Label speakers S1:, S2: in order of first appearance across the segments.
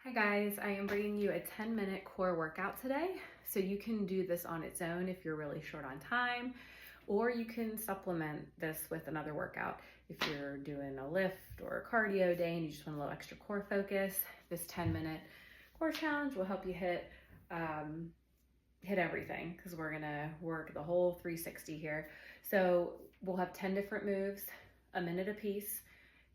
S1: Hi guys, I am bringing you a 10-minute core workout today. So you can do this on its own if you're really short on time, or you can supplement this with another workout. If you're doing a lift or a cardio day and you just want a little extra core focus, this 10-minute core challenge will help you hit everything, because we're gonna work the whole 360 here. So we'll have 10 different moves, a minute apiece.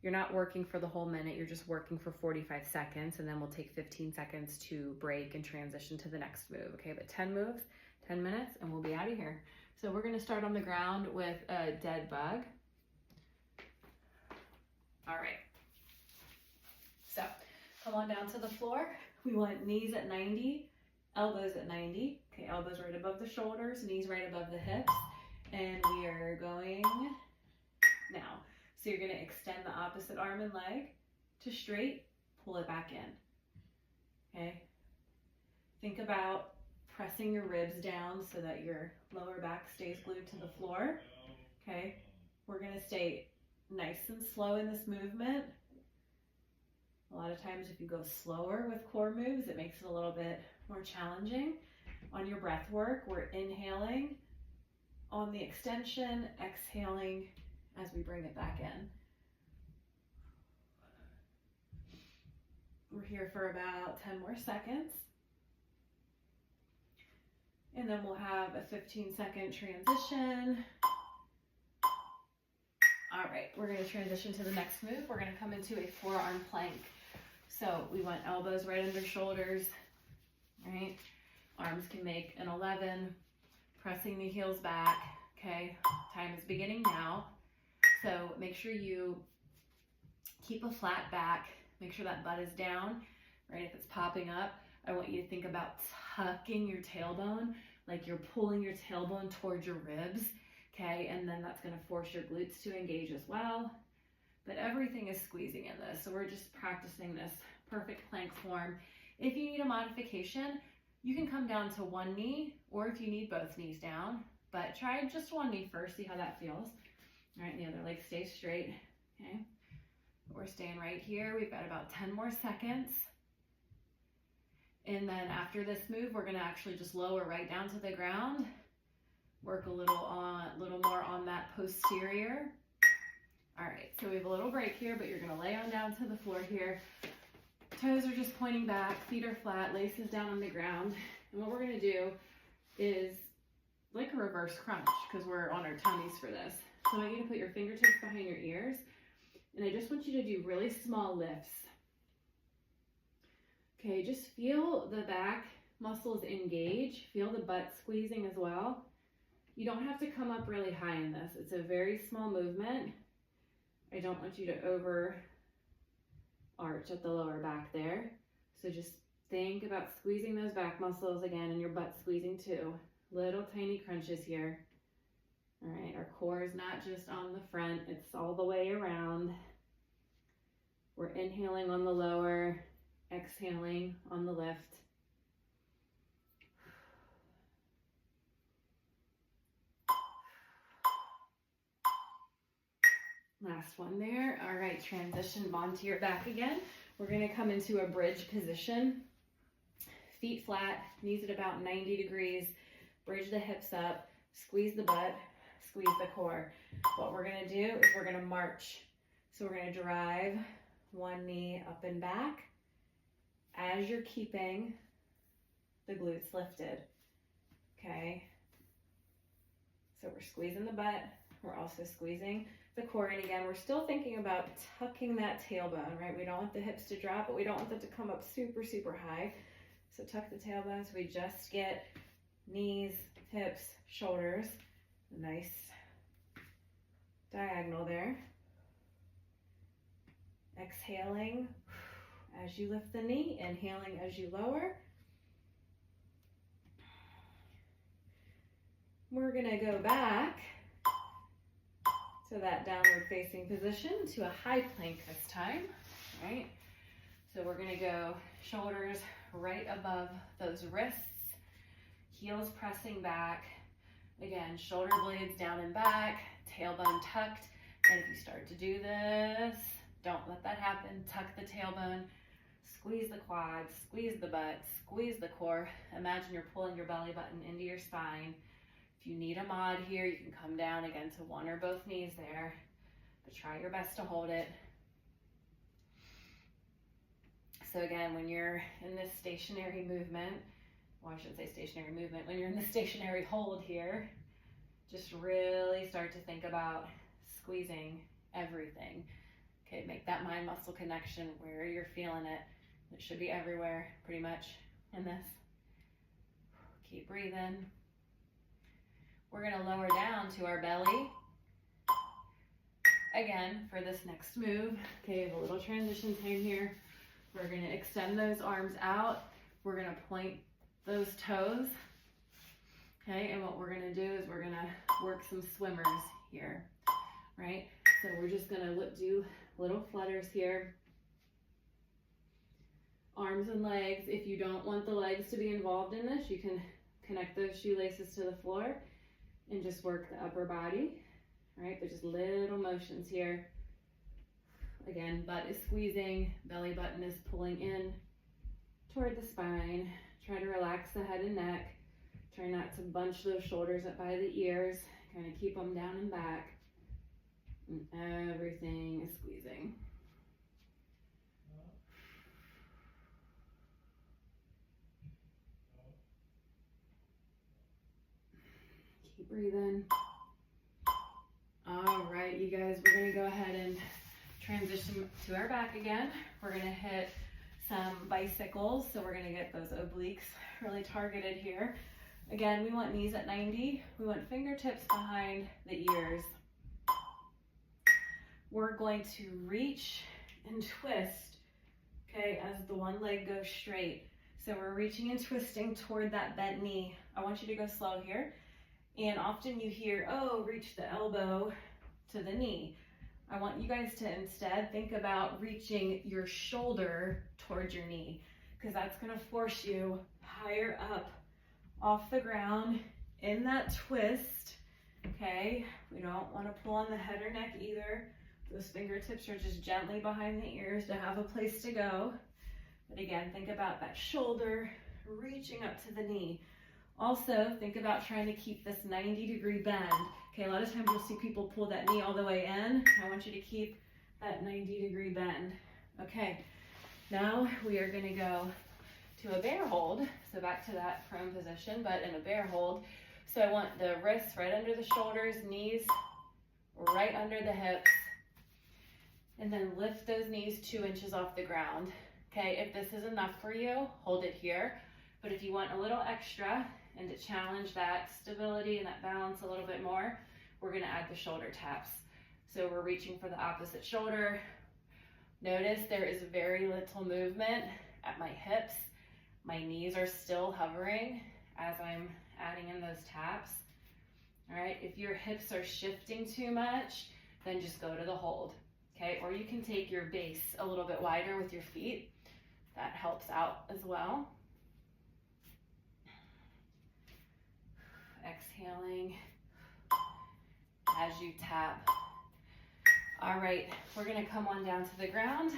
S1: You're not working for the whole minute, you're just working for 45 seconds, and then we'll take 15 seconds to break and transition to the next move, okay? But 10 moves, 10 minutes, and we'll be out of here. So we're gonna start on the ground with a dead bug. All right, so come on down to the floor. We want knees at 90, elbows at 90. Okay, elbows right above the shoulders, knees right above the hips, and we are going now. So you're gonna extend the opposite arm and leg to straight, pull it back in, okay? Think about pressing your ribs down so that your lower back stays glued to the floor, okay? We're gonna stay nice and slow in this movement. A lot of times if you go slower with core moves, it makes it a little bit more challenging. On your breath work, we're inhaling on the extension, exhaling as we bring it back in. We're here for about 10 more seconds. And then we'll have a 15-second transition. All right, we're gonna transition to the next move. We're gonna come into a forearm plank. So we want elbows right under shoulders, right? Arms can make an 11, pressing the heels back, okay? Time is beginning now. So make sure you keep a flat back, make sure that butt is down, right? If it's popping up, I want you to think about tucking your tailbone, like you're pulling your tailbone towards your ribs, okay? And then that's gonna force your glutes to engage as well. But everything is squeezing in this, so we're just practicing this perfect plank form. If you need a modification, you can come down to one knee, or if you need both knees down, but try just one knee first, see how that feels. All right, the other leg stays straight, okay? We're staying right here. We've got about 10 more seconds. And then after this move, we're gonna actually just lower right down to the ground, work a little more on that posterior. All right, so we have a little break here, but you're gonna lay on down to the floor here. Toes are just pointing back, feet are flat, laces down on the ground. And what we're gonna do is like a reverse crunch, because we're on our tummies for this. So I want you to put your fingertips behind your ears, and I just want you to do really small lifts. Okay, just feel the back muscles engage, feel the butt squeezing as well. You don't have to come up really high in this. It's a very small movement. I don't want you to over arch at the lower back there. So just think about squeezing those back muscles again, and your butt squeezing too. Little tiny crunches here. All right, our core is not just on the front, it's all the way around. We're inhaling on the lower, exhaling on the lift. Last one there. All right, transition onto your back again. We're gonna come into a bridge position. Feet flat, knees at about 90 degrees. Bridge the hips up, squeeze the butt, squeeze the core. What we're gonna do is we're gonna march. So we're gonna drive one knee up and back as you're keeping the glutes lifted, okay? So we're squeezing the butt, we're also squeezing the core, and again, we're still thinking about tucking that tailbone, right? We don't want the hips to drop, but we don't want them to come up super, super high. So tuck the tailbone so we just get knees, hips, shoulders, nice diagonal there. Exhaling as you lift the knee, inhaling as you lower. We're gonna go back to that downward facing position to a high plank this time, right? So we're gonna go shoulders right above those wrists, heels pressing back. Again, shoulder blades down and back, tailbone tucked. And if you start to do this, don't let that happen. Tuck the tailbone, Squeeze the quads, squeeze the butt, squeeze the core. Imagine you're pulling your belly button into your spine. If you need a mod here, you can come down again to one or both knees there, but try your best to hold it. So again, when you're in this stationary movement, well, I shouldn't say stationary movement, when you're in the stationary hold here, just really start to think about squeezing everything. Okay, make that mind-muscle connection where you're feeling it. It should be everywhere, pretty much, in this. Keep breathing. We're gonna lower down to our belly. Again, for this next move, okay, we have a little transition time here. We're gonna extend those arms out. We're gonna point those toes. Okay, and what we're gonna do is we're gonna work some swimmers here, right? So we're just gonna do little flutters here. Arms and legs. If you don't want the legs to be involved in this, you can connect those shoelaces to the floor and just work the upper body, right? But just little motions here. Again, butt is squeezing, belly button is pulling in toward the spine. Try to relax the head and neck. Try not to bunch those shoulders up by the ears. Kind of keep them down and back. And everything is squeezing. Keep breathing. All right, you guys, we're gonna go ahead and transition to our back again. We're gonna hit some bicycles. So we're gonna get those obliques really targeted here. Again, we want knees at 90. We want fingertips behind the ears. We're going to reach and twist, okay, as the one leg goes straight. So we're reaching and twisting toward that bent knee. I want you to go slow here. And often you hear, oh, reach the elbow to the knee. I want you guys to instead think about reaching your shoulder towards your knee, because that's gonna force you higher up off the ground in that twist, okay? We don't wanna pull on the head or neck either. Those fingertips are just gently behind the ears to have a place to go. But again, think about that shoulder reaching up to the knee. Also, think about trying to keep this 90-degree bend. Okay, a lot of times you'll see people pull that knee all the way in. I want you to keep that 90-degree bend. Okay, now we are gonna go to a bear hold. So back to that prone position, but in a bear hold. So I want the wrists right under the shoulders, knees right under the hips, and then lift those knees 2 inches off the ground. Okay, if this is enough for you, hold it here. But if you want a little extra and to challenge that stability and that balance a little bit more, we're gonna add the shoulder taps. So we're reaching for the opposite shoulder. Notice there is very little movement at my hips. My knees are still hovering as I'm adding in those taps. All right, if your hips are shifting too much, then just go to the hold, okay? Or you can take your base a little bit wider with your feet. That helps out as well. Exhaling as you tap. All right, we're gonna come on down to the ground.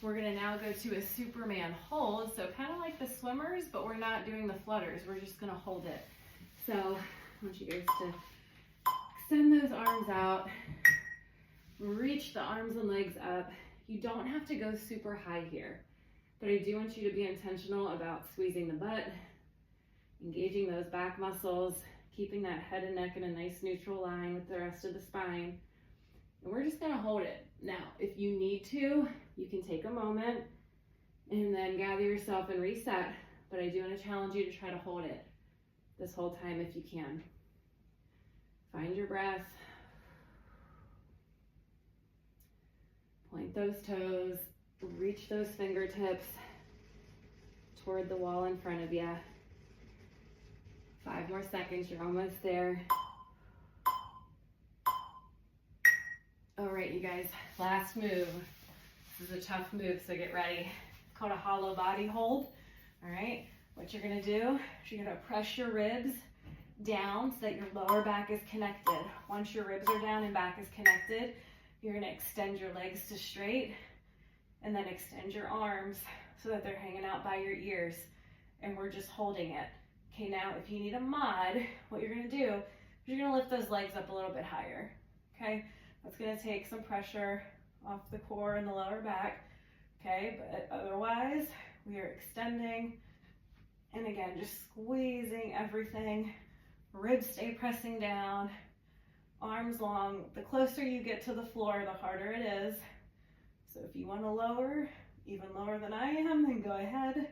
S1: We're gonna now go to a Superman hold. So kind of like the swimmers, but we're not doing the flutters. We're just gonna hold it. So I want you guys to extend those arms out, reach the arms and legs up. You don't have to go super high here, but I do want you to be intentional about squeezing the butt, engaging those back muscles, keeping that head and neck in a nice neutral line with the rest of the spine. And we're just gonna hold it. Now, if you need to, you can take a moment and then gather yourself and reset. But I do wanna challenge you to try to hold it this whole time if you can. Find your breath. Point those toes, reach those fingertips toward the wall in front of you. 5 more seconds, you're almost there. All right, you guys, last move. This is a tough move, so get ready. It's called a hollow body hold. All right, what you're gonna do is you're gonna press your ribs down so that your lower back is connected. Once your ribs are down and back is connected, you're gonna extend your legs to straight and then extend your arms so that they're hanging out by your ears, and we're just holding it. Okay, now if you need a mod, what you're gonna do is you're gonna lift those legs up a little bit higher, okay? That's gonna take some pressure off the core and the lower back, okay? But otherwise, we are extending, and again, just squeezing everything. Ribs stay pressing down, arms long. The closer you get to the floor, the harder it is. So if you wanna lower, even lower than I am, then go ahead.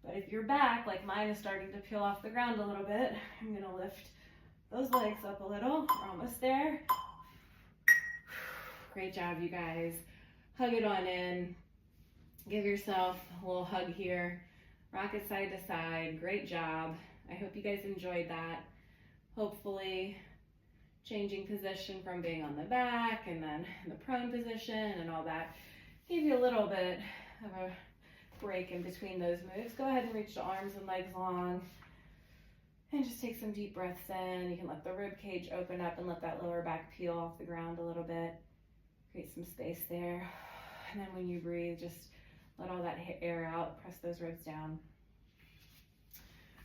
S1: But if your back, like mine, is starting to peel off the ground a little bit, I'm gonna lift those legs up a little. We're almost there. Great job, you guys. Hug it on in. Give yourself a little hug here. Rock it side to side. Great job. I hope you guys enjoyed that. Hopefully, changing position from being on the back and then in the prone position and all that gave you a little bit of a break in between those moves. Go ahead and reach the arms and legs long and just take some deep breaths in. You can let the rib cage open up and let that lower back peel off the ground a little bit. Create some space there. And then when you breathe, just let all that air out. Press those ribs down.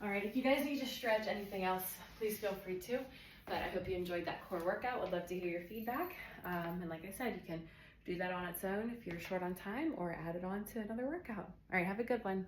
S1: All right, if you guys need to stretch anything else, please feel free to. But I hope you enjoyed that core workout. Would love to hear your feedback. And like I said, you can do that on its own if you're short on time, or add it on to another workout. All right, have a good one.